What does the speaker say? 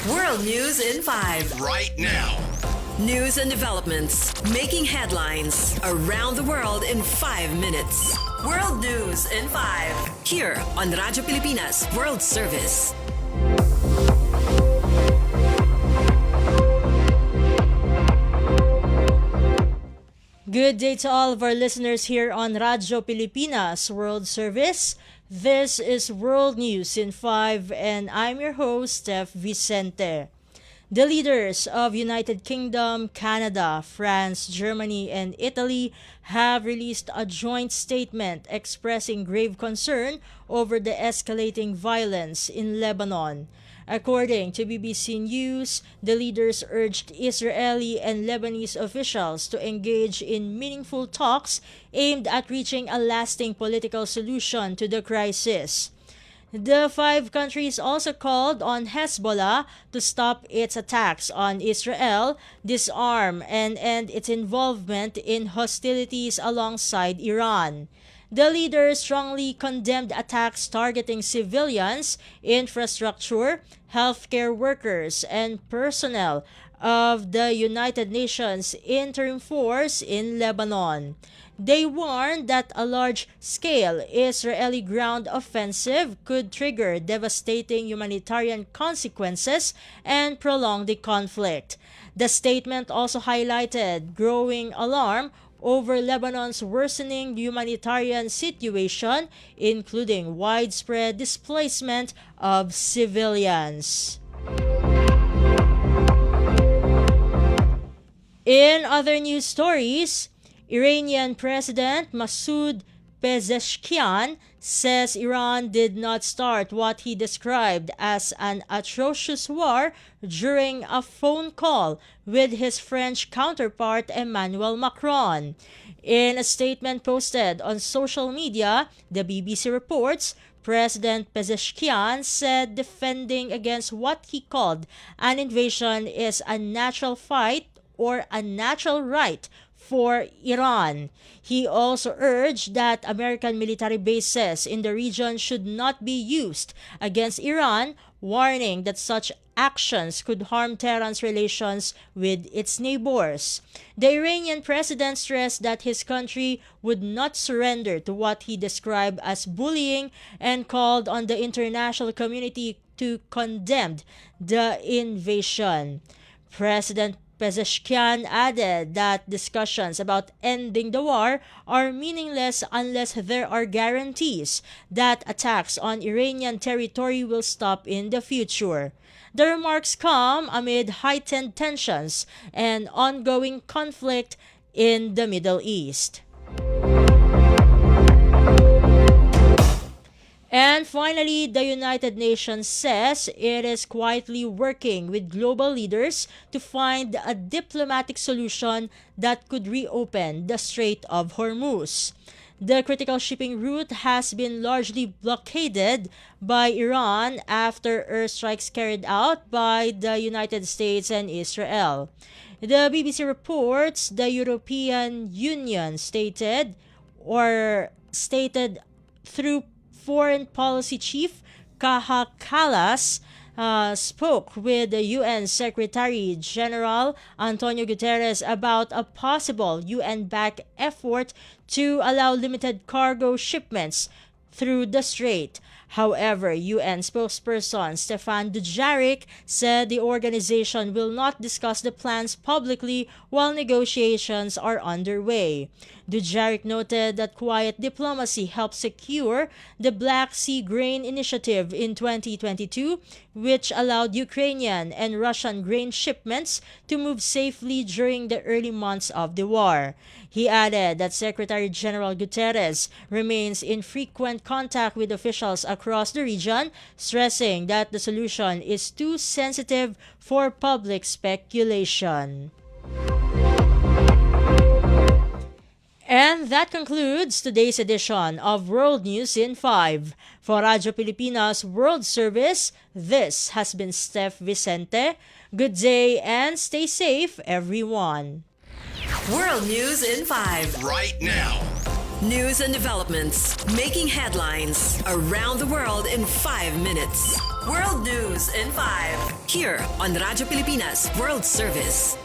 World News in 5. Right now. News and developments making headlines around the world in 5 minutes. World News in 5. Here on Radyo Pilipinas World Service. Good day to all of our listeners here on Radyo Pilipinas World Service. This is World News in 5 and I'm your host, Steph Vicente. The leaders of United Kingdom, Canada, France, Germany, and Italy have released a joint statement expressing grave concern over the escalating violence in Lebanon. According to BBC News, the leaders urged Israeli and Lebanese officials to engage in meaningful talks aimed at reaching a lasting political solution to the crisis. The 5 countries also called on Hezbollah to stop its attacks on Israel, disarm, and end its involvement in hostilities alongside Iran. The leaders strongly condemned attacks targeting civilians, infrastructure, healthcare workers, and personnel of the United Nations Interim Force in Lebanon. They warned that a large-scale Israeli ground offensive could trigger devastating humanitarian consequences and prolong the conflict. The statement also highlighted growing alarm over Lebanon's worsening humanitarian situation, including widespread displacement of civilians. In other news stories, Iranian President Masoud Pezeshkian says Iran did not start what he described as an atrocious war during a phone call with his French counterpart Emmanuel Macron. In a statement posted on social media, the BBC reports, President Pezeshkian said defending against what he called an invasion is a natural fight or a natural right for Iran. He also urged that American military bases in the region should not be used against Iran, warning that such actions could harm Tehran's relations with its neighbors. The Iranian president stressed that his country would not surrender to what he described as bullying and called on the international community to condemn the invasion. President Pezeshkian added that discussions about ending the war are meaningless unless there are guarantees that attacks on Iranian territory will stop in the future. The remarks come amid heightened tensions and ongoing conflict in the Middle East. And finally, the United Nations says it is quietly working with global leaders to find a diplomatic solution that could reopen the Strait of Hormuz. The critical shipping route has been largely blockaded by Iran after airstrikes carried out by the United States and Israel. The BBC reports the European Union stated through Foreign Policy Chief Kaja Kallas spoke with the UN Secretary General Antonio Guterres about a possible UN-backed effort to allow limited cargo shipments through the strait. However, UN spokesperson Steph Dujarric said the organization will not discuss the plans publicly while negotiations are underway. Dujarric noted that quiet diplomacy helped secure the Black Sea Grain Initiative in 2022, which allowed Ukrainian and Russian grain shipments to move safely during the early months of the war. He added that Secretary General Guterres remains in frequent contact with officials across the region, stressing that the solution is too sensitive for public speculation. And that concludes today's edition of World News in 5. For Radyo Pilipinas World Service, this has been Steph Vicente. Good day and stay safe, everyone. World News in 5. Right now. News and developments making headlines around the world in 5 minutes. World News in 5. Here on Radyo Pilipinas World Service.